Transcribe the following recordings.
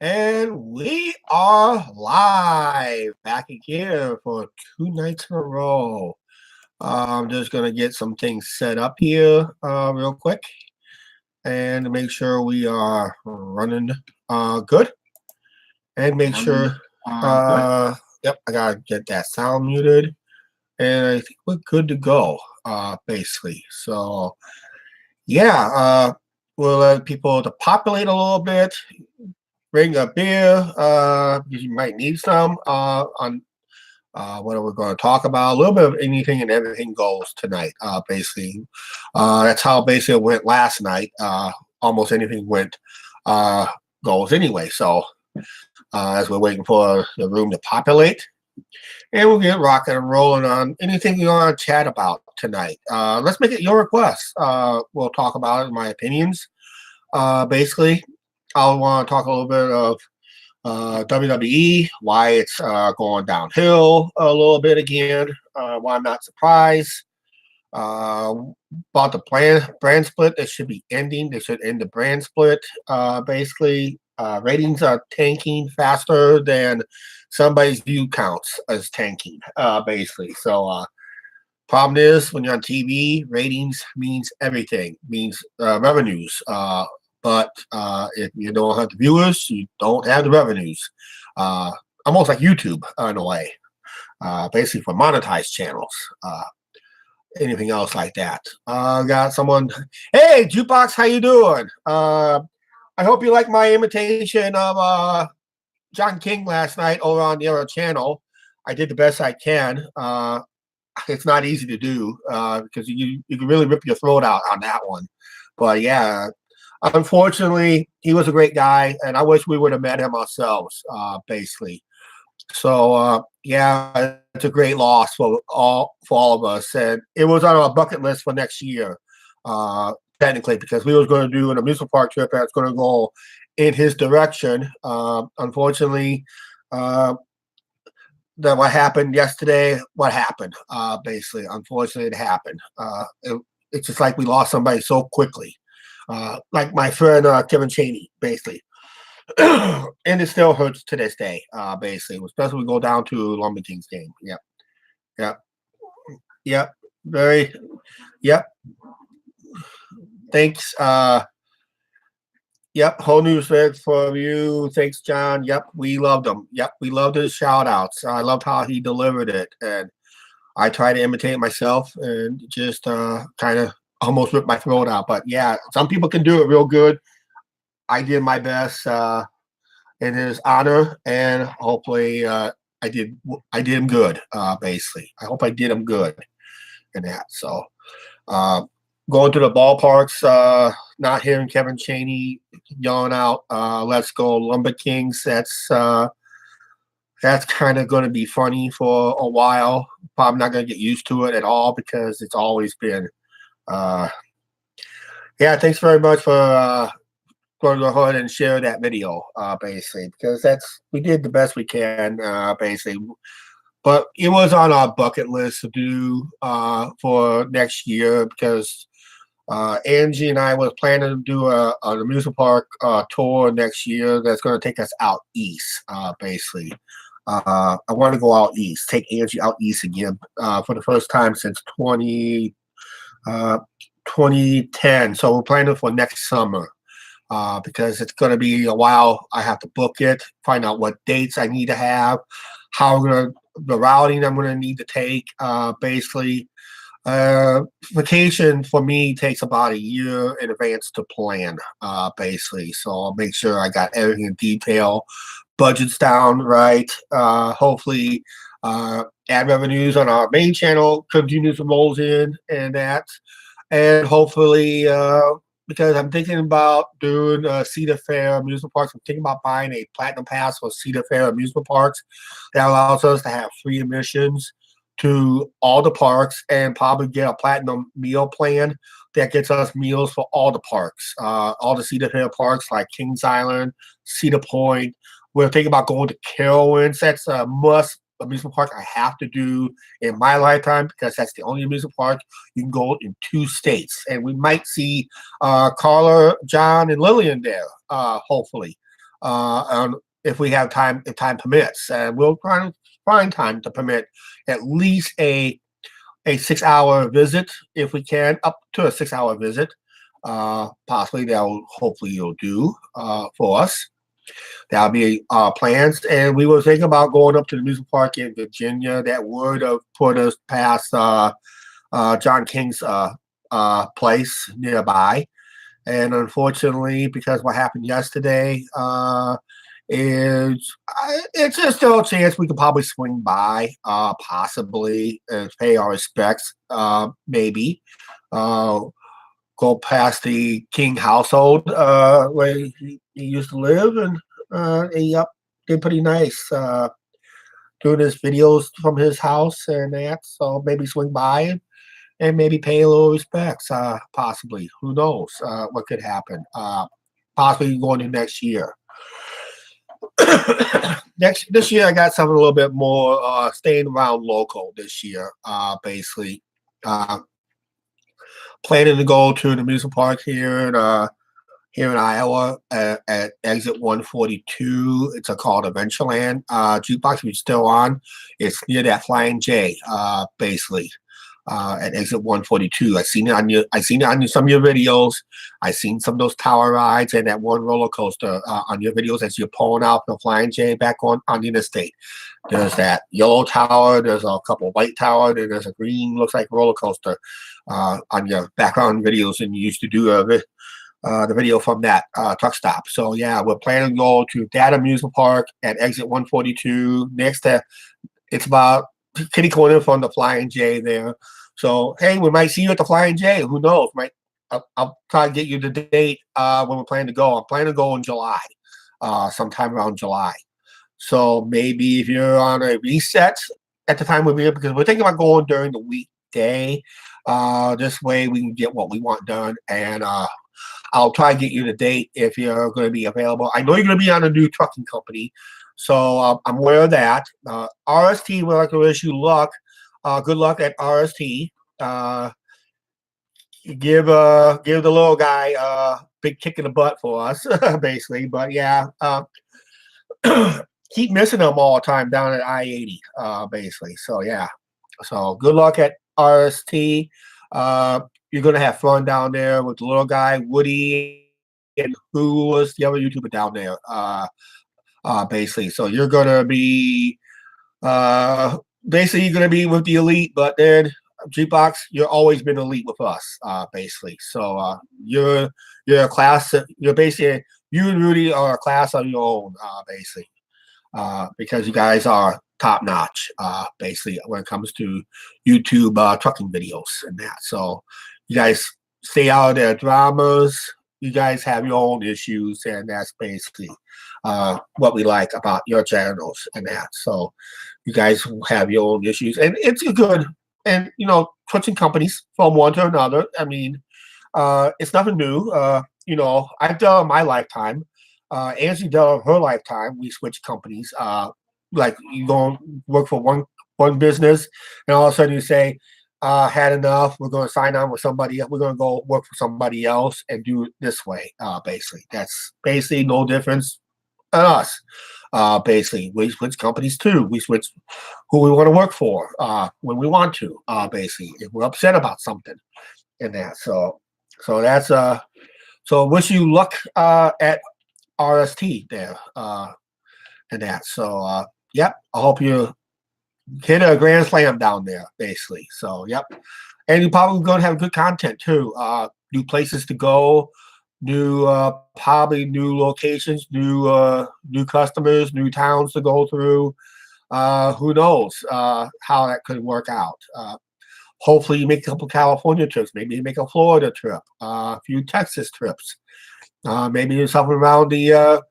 And we are live back again for 2 nights in a row. I'm just going to get some things set up here real quick and make sure we are running good. And make sure, yep, I got to get that sound muted. And I think we're good to go, basically. So, yeah, we'll let people to populate a little bit. Bring a beer because you might need some on what are we going to talk about. A little bit of anything and everything goes tonight, basically. That's how basically it went last night. Almost anything went goes anyway. So as we're waiting for the room to populate, and we'll get rocking and rolling on anything you want to chat about tonight. Let's make it your request. We'll talk about it, my opinions. Basically, I want to talk a little bit of WWE, why it's going downhill a little bit again, why I'm not surprised. About the brand split, that should be ending. They should end the brand split. Basically, ratings are tanking faster than somebody's view counts is tanking, basically. So, problem is when you're on TV, ratings means everything, means revenues. But if you don't have the viewers, you don't have the revenues. Almost like YouTube in a way, basically for monetized channels. Anything else like that? Got someone. Hey, Jukebox, how you doing? I hope you like my imitation of John King last night over on the other channel. I did the best I can. It's not easy to do because you can really rip your throat out on that one. But yeah. Unfortunately, he was a great guy, and I wish we would have met him ourselves, basically. So, yeah, it's a great loss for all of us, and it was on our bucket list for next year, technically, because we was going to do an amusement park trip that's going to go in his direction. Unfortunately, that what happened yesterday. What happened? Basically, unfortunately, it happened. It's just like we lost somebody so quickly. Like my friend Kevin Chaney, basically. And it still hurts to this day, basically, especially when we go down to Lumber Kings game. Yep. Yep. Yep. Very, yep. Thanks. Yep. Whole new thread for you. Thanks, John. Yep. We loved him. Yep. We loved his shout outs. I loved how he delivered it. And I try to imitate myself and just kind of almost rip my throat out. But yeah, some people can do it real good. I did my best in his honor, and hopefully I did him good. Basically, I hope I did him good in that. So going to the ballparks, not hearing Kevin Chaney yelling out "Let's go Lumber Kings." That's kind of going to be funny for a while. Probably not going to get used to it at all because it's always been. Yeah, thanks very much for going to go ahead and share that video, basically, because we did the best we can, basically. But it was on our bucket list to do for next year because Angie and I was planning to do an amusement park tour next year that's going to take us out east, basically. I want to go out east, take Angie out east again for the first time since 2010. So we're planning for next summer because it's going to be a while. I have to book it, find out what dates I need to have, the routing I'm going to need to take. Basically, vacation for me takes about a year in advance to plan, basically. So I'll make sure I got everything in detail, budgets down right. Hopefully, ad revenues on our main channel continues to roll in and that. And hopefully, because I'm thinking about doing Cedar Fair amusement parks. I'm thinking about buying a platinum pass for Cedar Fair amusement parks that allows us to have free admissions to all the parks and probably get a platinum meal plan that gets us meals for all the parks, all the Cedar Fair parks like Kings Island, Cedar Point. We're thinking about going to Carowinds. That's a must amusement park I have to do in my lifetime because that's the only amusement park you can go in 2 states. And we might see Carla, John, and Lillian there, hopefully. if we have time, if time permits, and we'll try to find time to permit at least a 6 hour visit if we can, up to a 6 hour visit. Possibly that'll hopefully you'll do for us. That'll be our plans. And we were thinking about going up to the music park in Virginia. That would have put us past John King's place nearby. And unfortunately, because what happened yesterday, is it's just still a chance we could probably swing by, possibly, and pay our respects, maybe. Go past the King household where he used to live, and yep, did pretty nice doing his videos from his house and that. So maybe swing by and maybe pay a little respects, possibly. Who knows what could happen? Possibly going to next year. This year I got something a little bit more staying around local this year, basically. Planning to go to the music park here in Iowa at exit 142. It's called Adventureland. Jukebox, if you're still on, it's near that Flying J, basically. At exit 142. I seen it on some of your videos. I seen some of those tower rides and that one roller coaster on your videos as you're pulling out the Flying J back on the interstate. There's that yellow tower, there's a couple of white tower, and there's a green, looks like roller coaster on your background videos, and you used to do the video from that truck stop. So yeah, we're planning to go to that amusement park at exit 142. Next to, it's about kitty corner from the Flying J there. So hey, we might see you at the Flying J. Who knows? I'll try to get you the date when we're planning to go. I'm planning to go in July, sometime around July. So maybe if you're on a reset at the time we'll be here, because we're thinking about going during the weekday. This way we can get what we want done, and I'll try to get you the date if you're going to be available. I know you're going to be on a new trucking company, so I'm aware of that. RST, we'd like to wish you luck. Good luck at RST. Give the little guy a big kick in the butt for us, basically. But yeah, keep missing them all the time down at I-80, basically. So yeah, so good luck at RST. You're gonna have fun down there with the little guy, Woody, and who was the other YouTuber down there, basically. So you're gonna be basically you're gonna be with the elite, but then G-Box, you're always been elite with us, basically. So you're a class. You're basically, you and Rudy are a class of your own, basically, because you guys are top notch, basically, when it comes to YouTube trucking videos and that. So you guys stay out of their dramas. You guys have your own issues, and that's basically what we like about your channels and that. So you guys have your own issues, and it's good. And you know, switching companies from one to another. I mean, it's nothing new. You know, I've done in my lifetime. Angie done in her lifetime. We switch companies. Like you go work for one business, and all of a sudden you say, "Had enough. We're going to sign on with somebody. We're going to go work for somebody else and do it this way." Basically, that's basically no difference than us. Basically, we switch companies too. We switch who we want to work for when we want to. Basically, if we're upset about something and that. So that's so wish you luck at RST there and that. So yep, I hope you hit a grand slam down there. Basically, so yep, and you're probably going to have good content too. New places to go. New probably new locations, new customers, new towns to go through. Who knows how that could work out. Hopefully you make a couple California trips, maybe you make a Florida trip, a few Texas trips, maybe something around the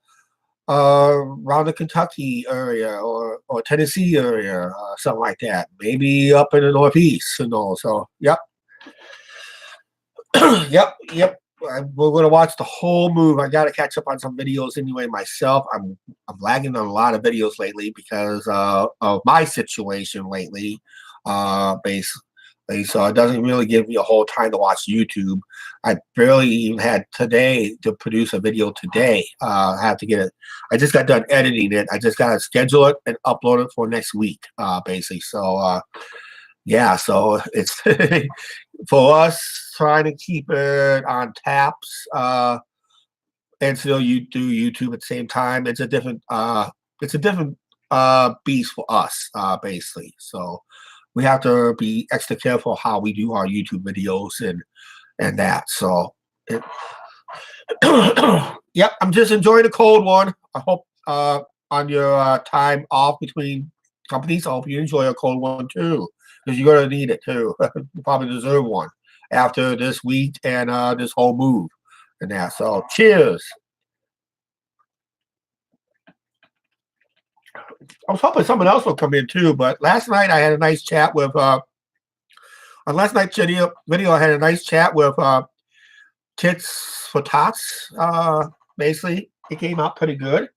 Kentucky area or Tennessee area, something like that. Maybe up in the Northeast, you know. So yep. Yep. We're going to watch the whole move. I got to catch up on some videos anyway myself. I'm lagging on a lot of videos lately because of my situation lately. And so it doesn't really give me a whole time to watch YouTube. I barely even had today to produce a video today. I have to get it. I just got done editing it. I just got to schedule it and upload it for next week, basically. So, yeah, so it's for us trying to keep it on taps and still you do YouTube at the same time. It's a different beast for us, basically. So we have to be extra careful how we do our YouTube videos and that. So, it, yep, I'm just enjoying the cold one. I hope on your time off between companies, I hope you enjoy a cold one too, because you're gonna need it too. You probably deserve one after this week and this whole move and that. So, cheers. I was hoping someone else would come in too, but last night I had a nice chat with on last night's video I had a nice chat with Tits for Tots. Basically, it came out pretty good.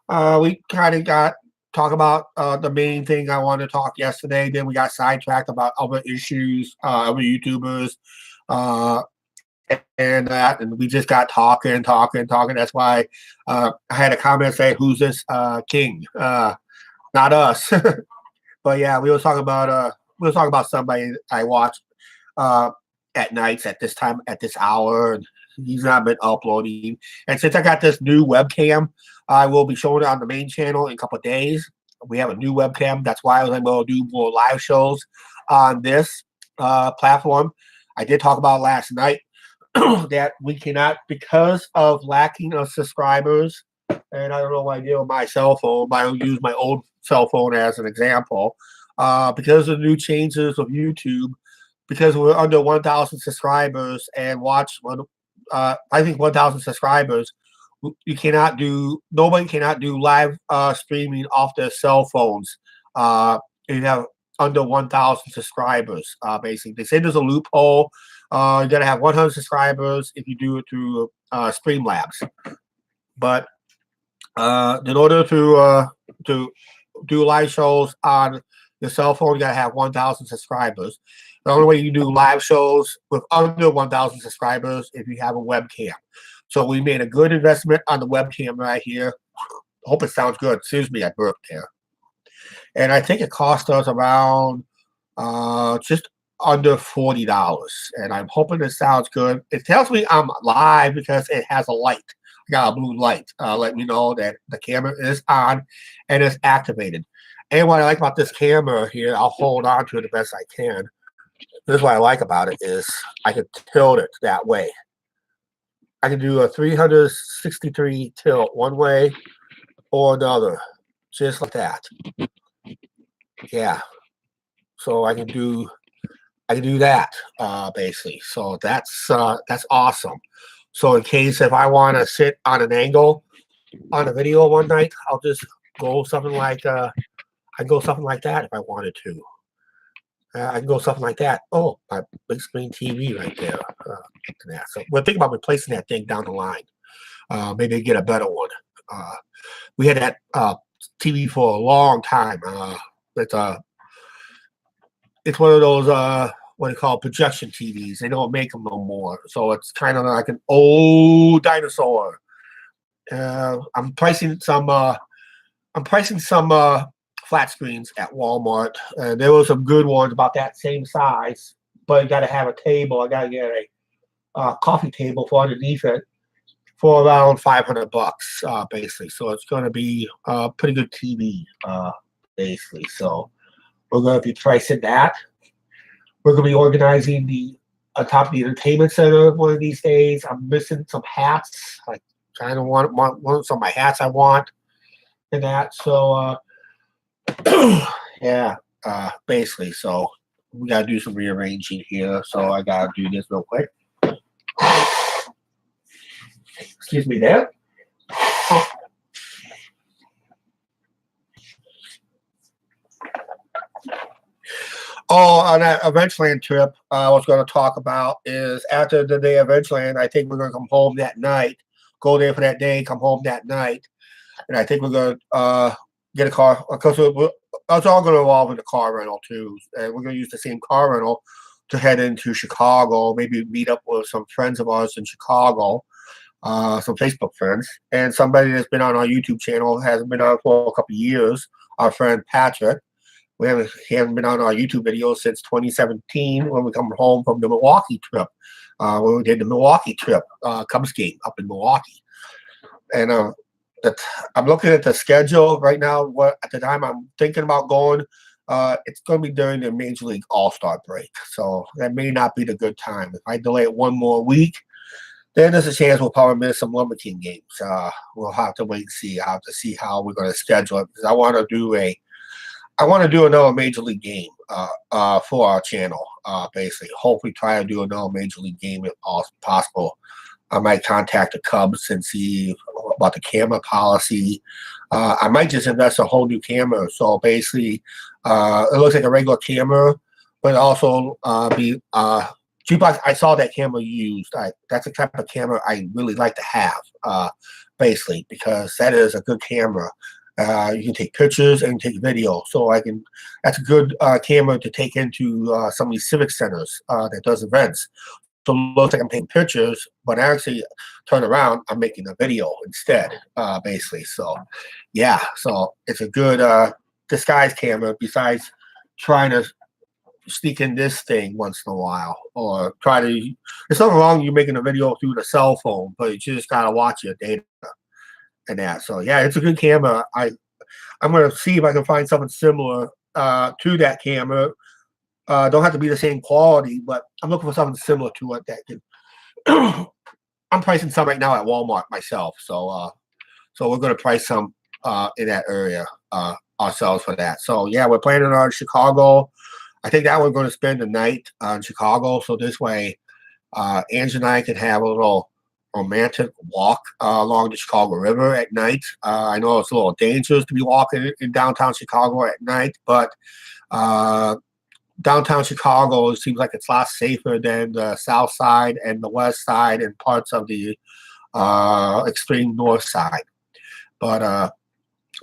We kind of got talk about the main thing I wanted to talk yesterday. Then we got sidetracked about other issues, other YouTubers, uh, and that, and we just got talking. That's why I had a comment say, "Who's this king?" Not us. But yeah, we were talking about somebody I watch uh, at nights at this time at this hour, and he's not been uploading. And since I got this new webcam, I will be showing it on the main channel in a couple of days. We have a new webcam. That's why I was able to do more live shows on this platform. I did talk about last night that we cannot, because of lacking of subscribers, and I don't know what I did with my cell phone, but I'll use my old cell phone as an example. Because of the new changes of YouTube, because we're under 1,000 subscribers and I think 1,000 subscribers, nobody cannot do live streaming off their cell phones. You have under 1,000 subscribers, basically. They say there's a loophole. You got to have 100 subscribers if you do it through Streamlabs. But in order to do live shows on your cell phone, you gotta have 1,000 subscribers. The only way you do live shows with under 1,000 subscribers if you have a webcam. So we made a good investment on the webcam right here. Hope it sounds good. Excuse me, I burped there. And I think it cost us around just under $40. And I'm hoping it sounds good. It tells me I'm live because it has a light. I got a blue light. Let me know that the camera is on and is activated. And what I like about this camera here, I'll hold on to it the best I can. This is what I like about it is I can tilt it that way. I can do a 363 tilt one way or another, just like that. Yeah. So I can do that basically. So that's awesome. So in case if I want to sit on an angle on a video one night, I'll just go something like I can go something like that if I wanted to. I can go something like that. Oh, my big screen TV right there. So we're thinking about replacing that thing down the line. Maybe get a better one. We had that TV for a long time. It's one of those what do you call projection TVs. They don't make them no more. So it's kind of like an old dinosaur. I'm pricing some flat screens at Walmart. There were some good ones about that same size, but you got to have a table. I got to get a coffee table for underneath it for around $500, basically. So it's going to be a pretty good TV, basically. So we're going to be pricing that. We're going to be organizing the on top of the entertainment center one of these days. I'm missing some hats. I kind of want some of my hats I want and that. So yeah, basically. So we got to do some rearranging here. So I got to do this real quick. Excuse me there. Oh, on that Adventureland trip, I was going to talk about is after the day of Adventureland, I think we're going to come home that night, go there for that day, come home that night, and I think we're going to get a car because it's all going to involve in the car rental too, and we're going to use the same car rental to head into Chicago, maybe meet up with some friends of ours in Chicago, some Facebook friends, and somebody that's been on our YouTube channel, hasn't been on for a couple of years. Our friend Patrick. He hasn't been on our YouTube videos since 2017 when we come home from the Milwaukee trip. When we did the Milwaukee trip, Cubs game up in Milwaukee. And I'm looking at the schedule right now. What at the time I'm thinking about going, it's going to be during the Major League All-Star break. So that may not be the good time. If I delay it one more week, then there's a chance we'll probably miss some Lumber King games. We'll have to wait and see. I have to see how we're going to schedule it because I want to do another Major League game for our channel, basically. Hopefully try to do another Major League game if possible. I might contact the Cubs and see about the camera policy. I might just invest a whole new camera. So basically, it looks like a regular camera, but also be Jukebox. I saw that camera used. That's the type of camera I really like to have, basically, because that is a good camera. You can take pictures and take video. So that's a good camera to take into some of these civic centers that does events. So it looks like I'm taking pictures, but I actually turn around, I'm making a video instead, basically. So, yeah, so it's a good disguise camera besides trying to sneak in this thing once in a while or there's nothing wrong with you making a video through the cell phone, but you just got to watch your data and that. So, yeah, it's a good camera. I'm going to see if I can find something similar to that camera. Don't have to be the same quality, but I'm looking for something similar to what that can. I'm pricing some right now at Walmart myself, so we're going to price some in that area ourselves for that. So yeah, we're planning on Chicago. I think that we're going to spend the night in Chicago, so this way, Ange and I can have a little romantic walk along the Chicago River at night. I know it's a little dangerous to be walking in downtown Chicago at night, but downtown Chicago, it seems like it's a lot safer than the south side and the west side and parts of the extreme north side. But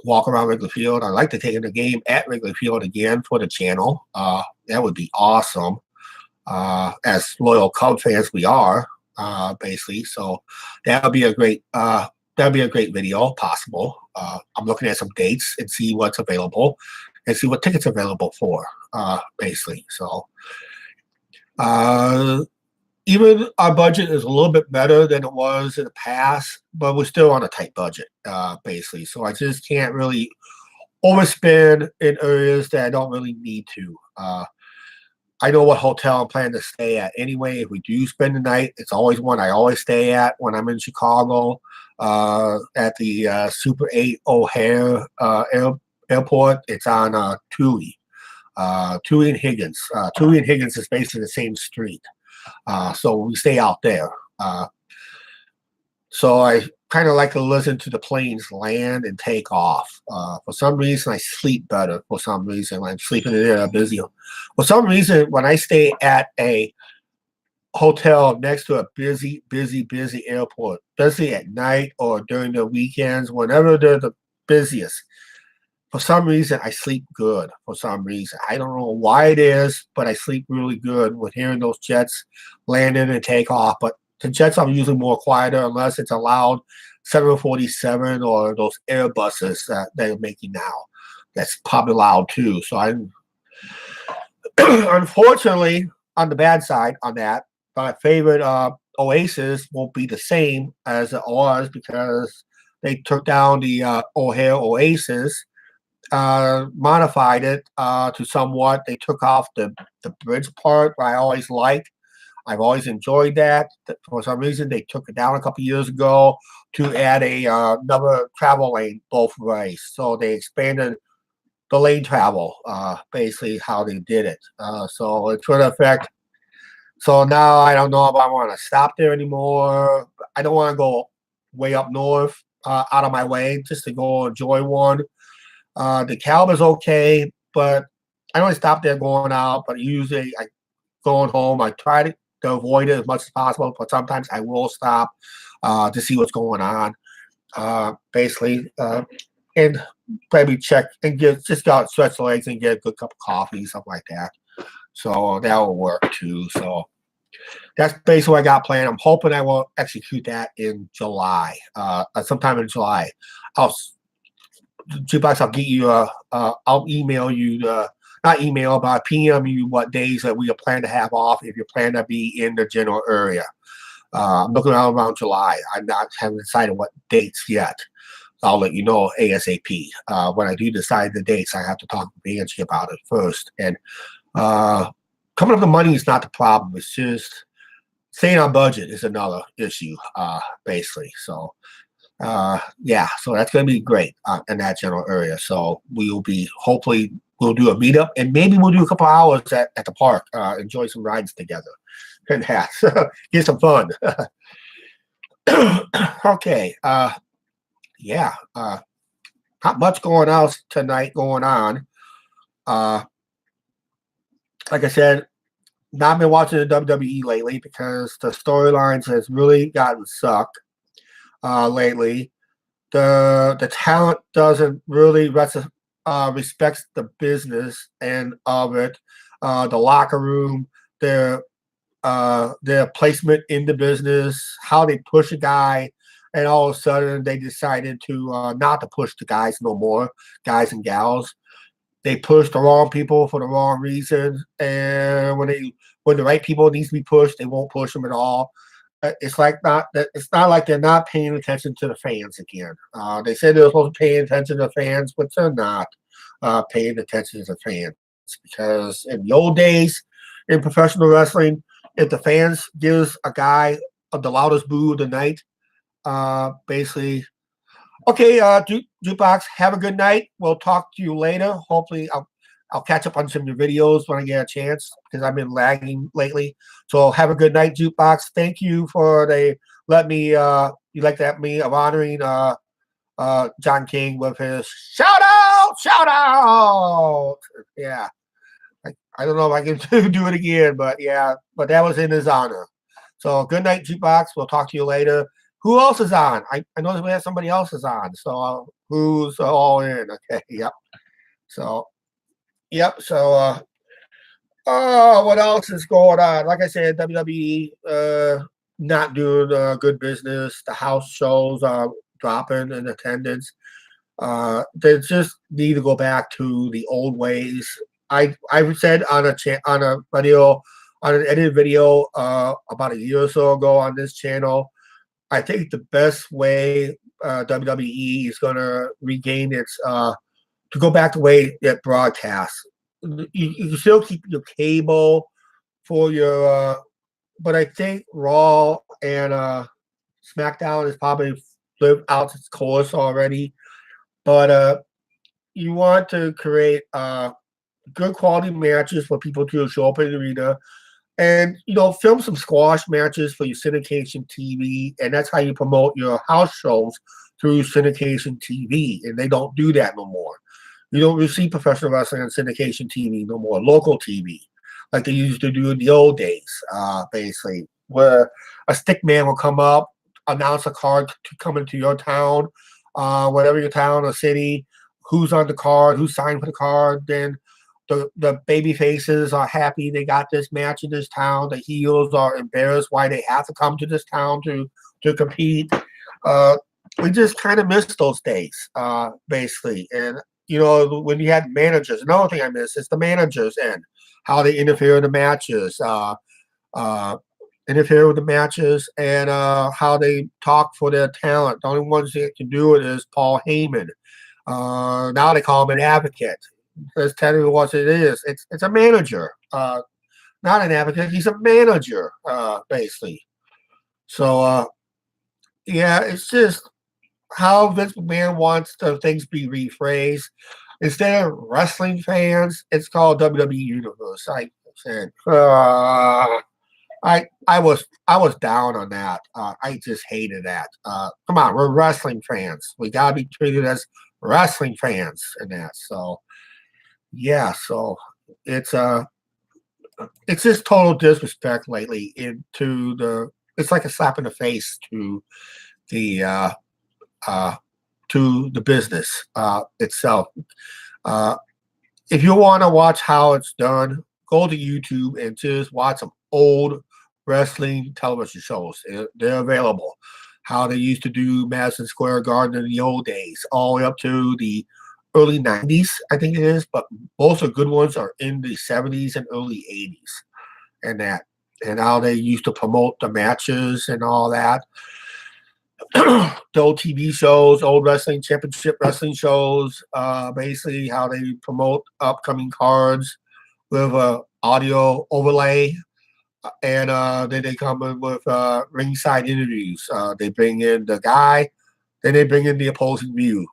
walk around Wrigley Field. I'd like to take in a game at Wrigley Field again for the channel. That would be awesome. As loyal Cub fans we are, basically. So that would be a great video, possible. I'm looking at some dates and see what's available and see what tickets are available for, basically. So even our budget is a little bit better than it was in the past, but we're still on a tight budget, basically. So I just can't really overspend in areas that I don't really need to. I know what hotel I'm planning to stay at anyway. If we do spend the night, it's always one I always stay at when I'm in Chicago, at the Super 8 O'Hare Airport. It's on Touhy and Higgins. Touhy and Higgins is basically the same street. So we stay out there. So I kind of like to listen to the planes land and take off. For some reason, I sleep better. For some reason, when I'm sleeping in there, I'm busy. For some reason, when I stay at a hotel next to a busy airport, especially at night or during the weekends, whenever they're the busiest, for some reason, I sleep good. For some reason, I don't know why it is, but I sleep really good with hearing those jets landing and take off. But the jets are usually more quieter unless it's a loud 747 or those Airbuses that they're making now. That's probably loud too. So I'm unfortunately on the bad side on that. My favorite Oasis won't be the same as it was because they took down the O'Hare Oasis. Modified it to somewhat. They took off the bridge part, I always liked. I've always enjoyed that. For some reason, they took it down a couple years ago to add another travel lane both ways. So they expanded the lane travel, basically how they did it. So it's for the effect. So now I don't know if I want to stop there anymore. I don't want to go way up north out of my way just to go enjoy one. The Calb is okay, but I don't stop there going out. But usually, going home, I try to avoid it as much as possible. But sometimes I will stop to see what's going on, basically, and maybe check and just go out, stretch the legs, and get a good cup of coffee, something like that. So that will work too. So that's basically what I got planned. I'm hoping I will execute that in July, sometime in July. I'll Jukebox. I'll get you I'll email you not email, but I'll PM you what days that we plan to have off if you plan to be in the general area. I'm looking around July. Haven't decided what dates yet. I'll let you know ASAP. When I do decide the dates, I have to talk to Angie about it first. And coming up with money is not the problem. It's just staying on budget is another issue, basically. So, yeah, so that's going to be great in that general area. So we'll be, hopefully, we'll do a meetup and maybe we'll do a couple hours at the park, enjoy some rides together. And yeah, get some fun. Okay. Yeah. Not much going else tonight going on. Like I said, not been watching the WWE lately because the storylines has really gotten sucked lately. The talent doesn't really respects the business and of it, the locker room, their placement in the business, how they push a guy, and all of a sudden they decided to not to push the guys no more, guys and gals. They push the wrong people for the wrong reasons, and when the right people needs to be pushed, they won't push them at all. It's not like they're not paying attention to the fans again. They said they're supposed to pay attention to the fans, but they're not paying attention to the fans because in the old days in professional wrestling, if the fans gives a guy the loudest boo of the night, basically, okay, Jukebox, have a good night. We'll talk to you later. Hopefully, I'll catch up on some of your videos when I get a chance because I've been lagging lately. So have a good night, Jukebox. Thank you for let me you like that me of honoring John King with his shout out. Yeah. I don't know if I can do it again, but yeah, but that was in his honor. So good night, Jukebox. We'll talk to you later. Who else is on? I noticed we have somebody else is on. So who's all in? Okay, yep. So yep. So what else is going on? Like I said, WWE not doing good business. The house shows are dropping in attendance. They just need to go back to the old ways. I said on a video on an edited video about a year or so ago on this channel. I think the best way WWE is going to regain its to go back the way it broadcasts. You can still keep your cable for your, but I think Raw and SmackDown is probably lived out its course already. But you want to create good quality matches for people to show up in the arena, and film some squash matches for your syndication TV, and that's how you promote your house shows through syndication TV. And they don't do that no more. You don't really see professional wrestling on syndication TV no more, local TV, like they used to do in the old days, basically, where a stick man will come up, announce a card to come into your town, whatever your town or city, who's on the card, who signed for the card, then the baby faces are happy they got this match in this town. The heels are embarrassed why they have to come to this town to compete. We just kind of miss those days, basically. And when you had managers, another thing I miss is the managers and how they interfere in the matches, and how they talk for their talent. The only ones that can do it is Paul Heyman. Now they call him an advocate. Let's tell you what it is. It's a manager, not an advocate. He's a manager, basically. So yeah, it's just how Vince McMahon wants the things be rephrased. Instead of wrestling fans, it's called WWE Universe. I said, I was down on that. I just hated that. Come on, we're wrestling fans. We gotta be treated as wrestling fans and that. So yeah, so it's just total disrespect lately into the. It's like a slap in the face the to the business itself. If you want to watch how it's done, go to YouTube and just watch some old wrestling television shows. They're available. How they used to do Madison Square Garden in the old days, all the way up to the early 90s, I think it is. But most of the good ones are in the 70s and early 80s and that. And how they used to promote the matches and all that. The old TV shows, old wrestling championship wrestling shows, basically how they promote upcoming cards with audio overlay, and then they come in with ringside interviews. They bring in the guy, then they bring in the opposing view,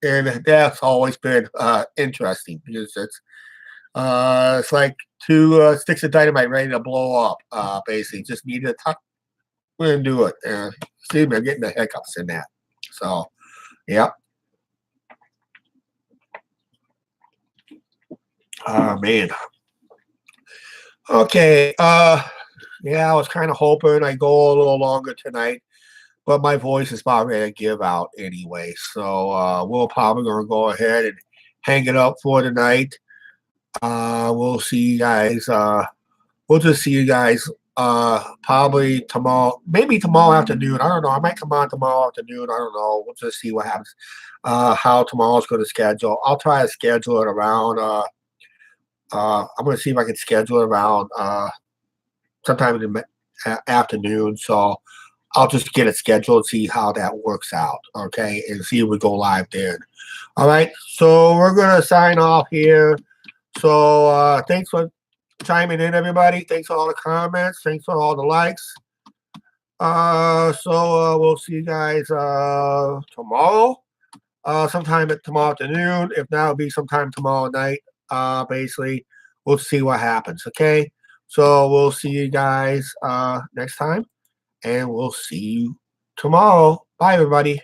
and that's always been interesting because it's like two sticks of dynamite ready to blow up. Basically, just need to tuck. We're gonna do it. See me, I'm getting the hiccups in that. So, yeah. Oh man. Okay. Yeah, I was kind of hoping I go a little longer tonight, but my voice is about ready to give out anyway. So we're probably gonna go ahead and hang it up for tonight. We'll see you guys. We'll just see you guys probably tomorrow, maybe tomorrow afternoon. I don't know. I might come on tomorrow afternoon. I don't know. We'll just see what happens. How tomorrow's going to schedule. I'll try to schedule it around. I'm going to see if I can schedule it around sometime in the afternoon. So I'll just get it scheduled and see how that works out. Okay, and see if we go live then. All right. So we're going to sign off here. So thanks for chiming in, everybody. Thanks for all the comments. Thanks for all the likes. So we'll see you guys tomorrow. Sometime tomorrow afternoon. If not, it'll be sometime tomorrow night. Basically, we'll see what happens. Okay. So we'll see you guys next time, and we'll see you tomorrow. Bye, everybody.